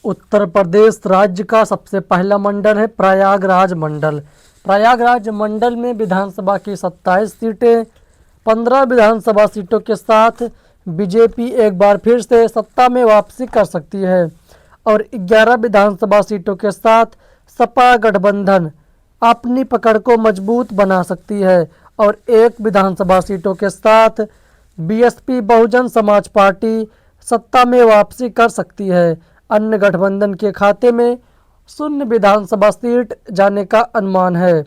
उत्तर प्रदेश राज्य का सबसे पहला मंडल है प्रयागराज मंडल। प्रयागराज मंडल में विधानसभा की 27 सीटें, 15 विधानसभा सीटों के साथ बीजेपी एक बार फिर से सत्ता में वापसी कर सकती है और 11 विधानसभा सीटों के साथ सपा गठबंधन अपनी पकड़ को मजबूत बना सकती है और एक विधानसभा सीटों के साथ बीएसपी बहुजन समाज पार्टी सत्ता में वापसी कर सकती है। अन्य गठबंधन के खाते में 0 विधानसभा सीट जाने का अनुमान है।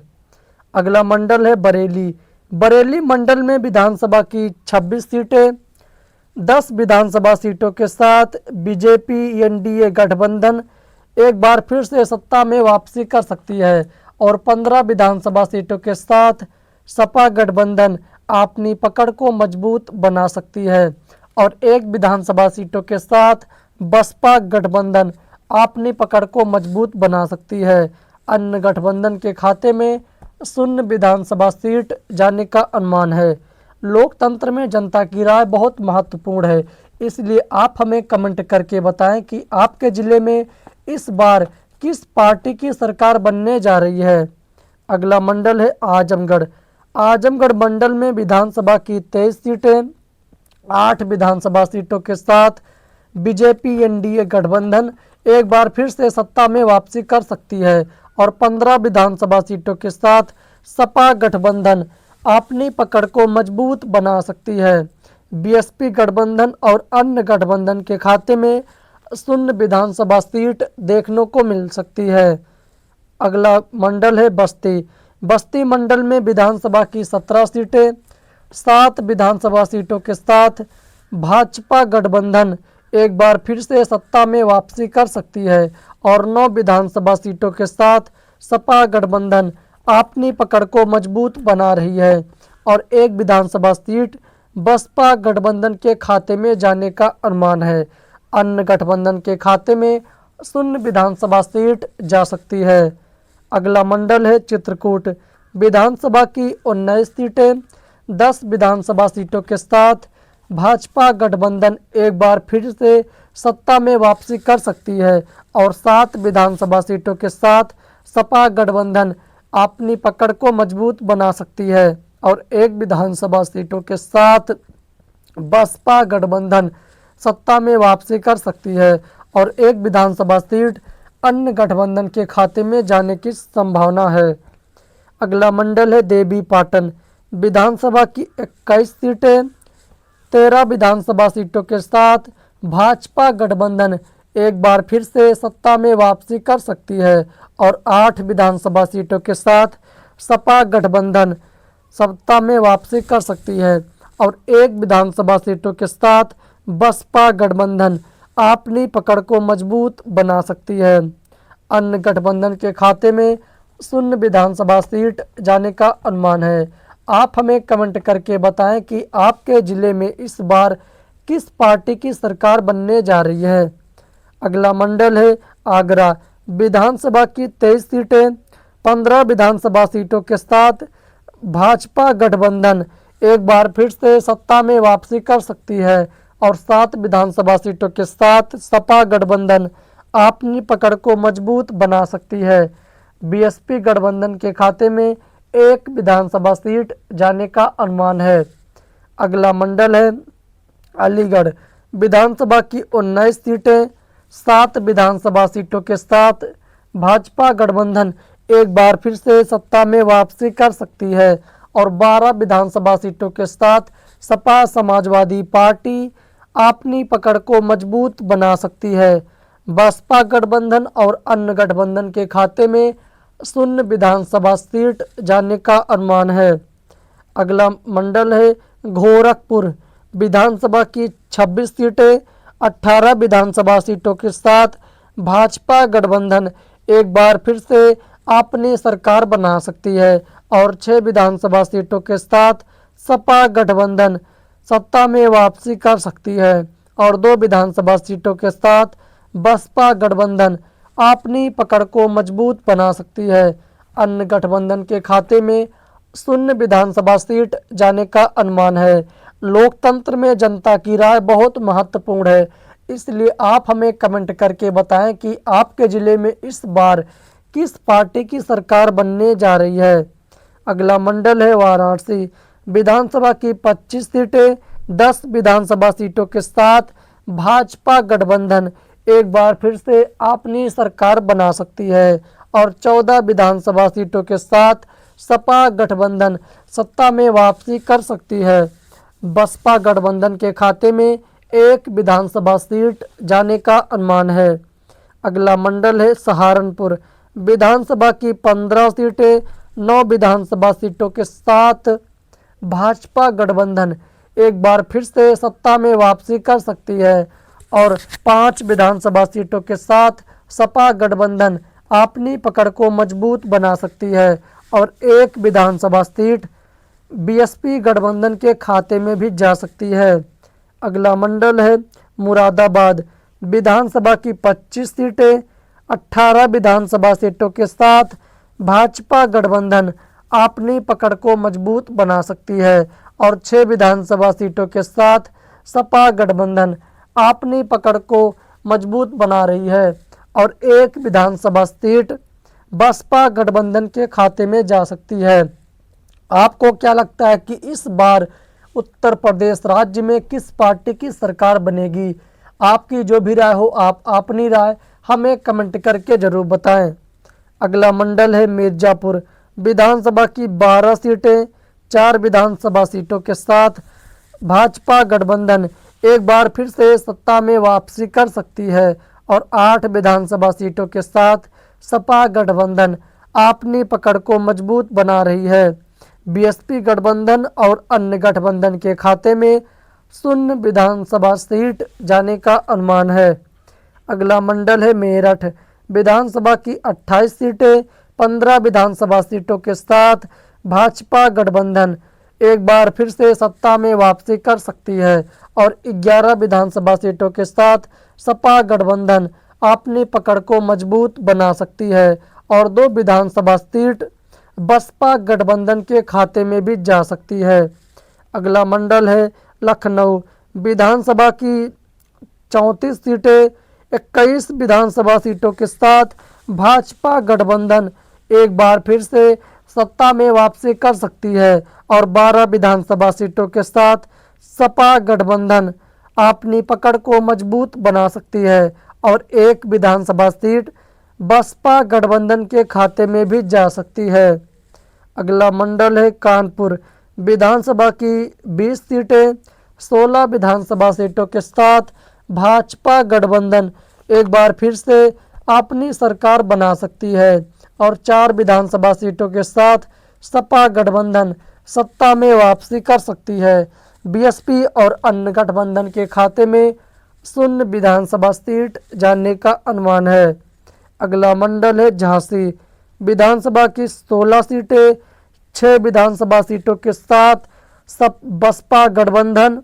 अगला मंडल है बरेली। बरेली मंडल में विधानसभा की 26 सीटें, 10 विधानसभा सीटों के साथ बीजेपी एनडीए गठबंधन एक बार फिर से सत्ता में वापसी कर सकती है और 15 विधानसभा सीटों के साथ सपा गठबंधन अपनी पकड़ को मजबूत बना सकती है और एक विधानसभा सीटों के साथ बसपा गठबंधन अपनी पकड़ को मजबूत बना सकती है। अन्य गठबंधन के खाते में 0 विधानसभा सीट जाने का अनुमान है। लोकतंत्र में जनता की राय बहुत महत्वपूर्ण है, इसलिए आप हमें कमेंट करके बताएं कि आपके ज़िले में इस बार किस पार्टी की सरकार बनने जा रही है। अगला मंडल है आजमगढ़। आजमगढ़ मंडल में विधानसभा की 23 सीटें, 8 विधानसभा सीटों के साथ बीजेपी एनडीए गठबंधन एक बार फिर से सत्ता में वापसी कर सकती है और 15 विधानसभा सीटों के साथ सपा गठबंधन अपनी पकड़ को मजबूत बना सकती है। बीएसपी गठबंधन और अन्य गठबंधन के खाते में 0 विधानसभा सीट देखने को मिल सकती है। अगला मंडल है बस्ती। बस्ती मंडल में विधानसभा की 17 सीटें, 7 विधानसभा सीटों के साथ भाजपा गठबंधन एक बार फिर से सत्ता में वापसी कर सकती है और 9 विधानसभा सीटों के साथ सपा गठबंधन अपनी पकड़ को मजबूत बना रही है और एक विधानसभा सीट बसपा गठबंधन के खाते में जाने का अनुमान है। अन्य गठबंधन के खाते में 0 विधानसभा सीट जा सकती है। अगला मंडल है चित्रकूट। विधानसभा की 19 सीटें, 10 विधानसभा सीटों के साथ भाजपा गठबंधन एक बार फिर से सत्ता में वापसी कर सकती है और 7 विधानसभा सीटों के साथ सपा गठबंधन अपनी पकड़ को मजबूत बना सकती है और एक विधानसभा सीटों के साथ बसपा गठबंधन सत्ता में वापसी कर सकती है और एक विधानसभा सीट अन्य गठबंधन के खाते में जाने की संभावना है। अगला मंडल है देवी पाटन। विधानसभा की 21 सीटें, 13 विधानसभा सीटों के साथ भाजपा गठबंधन एक बार फिर से सत्ता में वापसी कर सकती है और 8 विधानसभा सीटों के साथ सपा गठबंधन सत्ता में वापसी कर सकती है और एक विधानसभा सीटों के साथ बसपा गठबंधन अपनी पकड़ को मजबूत बना सकती है। अन्य गठबंधन के खाते में 0 विधानसभा सीट जाने का अनुमान है। आप हमें कमेंट करके बताएं कि आपके ज़िले में इस बार किस पार्टी की सरकार बनने जा रही है। अगला मंडल है आगरा। विधानसभा की 23 सीटें, 15 विधानसभा सीटों के साथ भाजपा गठबंधन एक बार फिर से सत्ता में वापसी कर सकती है और 7 विधानसभा सीटों के साथ सपा गठबंधन अपनी पकड़ को मजबूत बना सकती है। बीएसपी गठबंधन के खाते में 1 विधानसभा सीट जाने का अनुमान है। अगला मंडल है अलीगढ़। विधानसभा की 19 सीटें, 7 विधानसभा सीटों के साथ भाजपा गठबंधन एक बार फिर से सत्ता में वापसी कर सकती है और 12 विधानसभा सीटों के साथ सपा समाजवादी पार्टी अपनी पकड़ को मजबूत बना सकती है। बसपा गठबंधन और अन्य गठबंधन के खाते में 0 विधानसभा सीट जाने का अनुमान है। अगला मंडल है गोरखपुर। विधानसभा की 26 सीटें, 18 विधानसभा सीटों के साथ भाजपा गठबंधन एक बार फिर से अपनी सरकार बना सकती है और 6 विधानसभा सीटों के साथ सपा गठबंधन सत्ता में वापसी कर सकती है और 2 विधानसभा सीटों के साथ बसपा गठबंधन अपनी पकड़ को मजबूत बना सकती है। अन्य गठबंधन के खाते में 0 विधानसभा सीट जाने का अनुमान है। लोकतंत्र में जनता की राय बहुत महत्वपूर्ण है, इसलिए आप हमें कमेंट करके बताएं कि आपके ज़िले में इस बार किस पार्टी की सरकार बनने जा रही है। अगला मंडल है वाराणसी। विधानसभा की 25 सीटें, 10 विधानसभा सीटों के साथ भाजपा गठबंधन एक बार फिर से अपनी सरकार बना सकती है और 14 विधानसभा सीटों के साथ सपा गठबंधन सत्ता में वापसी कर सकती है। बसपा गठबंधन के खाते में एक विधानसभा सीट जाने का अनुमान है। अगला मंडल है सहारनपुर। विधानसभा की 15 सीटें, 9 विधानसभा सीटों के साथ भाजपा गठबंधन एक बार फिर से सत्ता में वापसी कर सकती है और 5 विधानसभा सीटों के साथ सपा गठबंधन अपनी पकड़ को मजबूत बना सकती है और एक विधानसभा सीट बीएसपी गठबंधन के खाते में भी जा सकती है। अगला मंडल है मुरादाबाद। विधानसभा की 25 सीटें, 18 विधानसभा सीटों के साथ भाजपा गठबंधन अपनी पकड़ को मजबूत बना सकती है और 6 विधानसभा सीटों के साथ सपा गठबंधन अपनी पकड़ को मजबूत बना रही है और एक विधानसभा सीट बसपा गठबंधन के खाते में जा सकती है। आपको क्या लगता है कि इस बार उत्तर प्रदेश राज्य में किस पार्टी की सरकार बनेगी? आपकी जो भी राय हो आप अपनी राय हमें कमेंट करके ज़रूर बताएं। अगला मंडल है मिर्ज़ापुर। विधानसभा की 12 सीटें, 4 विधानसभा सीटों के साथ भाजपा गठबंधन एक बार फिर से सत्ता में वापसी कर सकती है और 8 विधानसभा सीटों के साथ सपा गठबंधन अपनी पकड़ को मजबूत बना रही है। बीएसपी गठबंधन और अन्य गठबंधन के खाते में 0 विधानसभा सीट जाने का अनुमान है। अगला मंडल है मेरठ। विधानसभा की 28 सीटें, 15 विधानसभा सीटों के साथ भाजपा गठबंधन एक बार फिर से सत्ता में वापसी कर सकती है और 11 विधानसभा सीटों के साथ सपा गठबंधन अपनी पकड़ को मजबूत बना सकती है और 2 विधानसभा सीट बसपा गठबंधन के खाते में भी जा सकती है। अगला मंडल है लखनऊ। विधानसभा की 34 सीटें, 21 विधानसभा सीटों के साथ भाजपा गठबंधन एक बार फिर से सत्ता में वापसी कर सकती है और 12 विधानसभा सीटों के साथ सपा गठबंधन अपनी पकड़ को मजबूत बना सकती है और एक विधानसभा सीट बसपा गठबंधन के खाते में भी जा सकती है। अगला मंडल है कानपुर। विधानसभा की 20 सीटें, 16 विधानसभा सीटों के साथ भाजपा गठबंधन एक बार फिर से अपनी सरकार बना सकती है और 4 विधानसभा सीटों के साथ सपा गठबंधन सत्ता में वापसी कर सकती है। बीएसपी और अन्य गठबंधन के खाते में 0 विधानसभा सीट जाने का अनुमान है। अगला मंडल है झांसी। विधानसभा की 16 सीटें, 6 विधानसभा सीटों के साथ भाजपा गठबंधन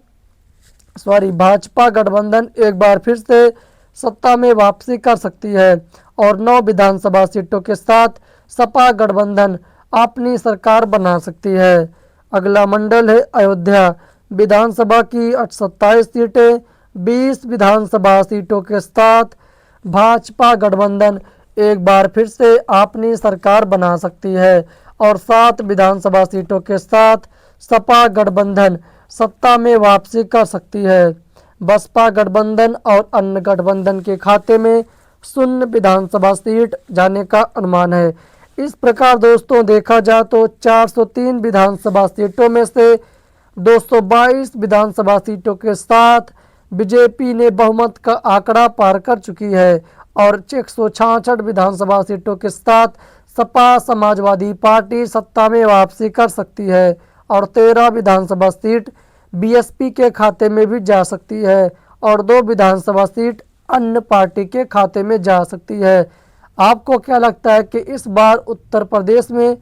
एक बार फिर से सत्ता में वापसी कर सकती है और 9 विधानसभा सीटों के साथ सपा गठबंधन अपनी सरकार बना सकती है। अगला मंडल है अयोध्या। विधानसभा की 27 सीटें, 20 विधानसभा सीटों के साथ भाजपा गठबंधन एक बार फिर से अपनी सरकार बना सकती है और 7 विधानसभा सीटों के साथ सपा गठबंधन सत्ता में वापसी कर सकती है। बसपा गठबंधन और अन्य गठबंधन के खाते में 0 विधानसभा सीट जाने का अनुमान है। इस प्रकार दोस्तों देखा जाए तो 403 विधानसभा सीटों में से 222 विधानसभा सीटों के साथ बीजेपी ने बहुमत का आंकड़ा पार कर चुकी है और 166 विधानसभा सीटों के साथ सपा समाजवादी पार्टी सत्ता में वापसी कर सकती है और 13 विधानसभा सीट बीएसपी के खाते में भी जा सकती है और 2 विधानसभा सीट अन्य पार्टी के खाते में जा सकती है। आपको क्या लगता है कि इस बार उत्तर प्रदेश में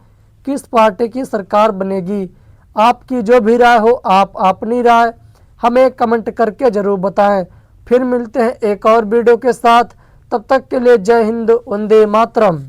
किस पार्टी की सरकार बनेगी? आपकी जो भी राय हो आप अपनी राय हमें कमेंट करके ज़रूर बताएं। फिर मिलते हैं एक और वीडियो के साथ, तब तक के लिए जय हिंद, वंदे मातरम।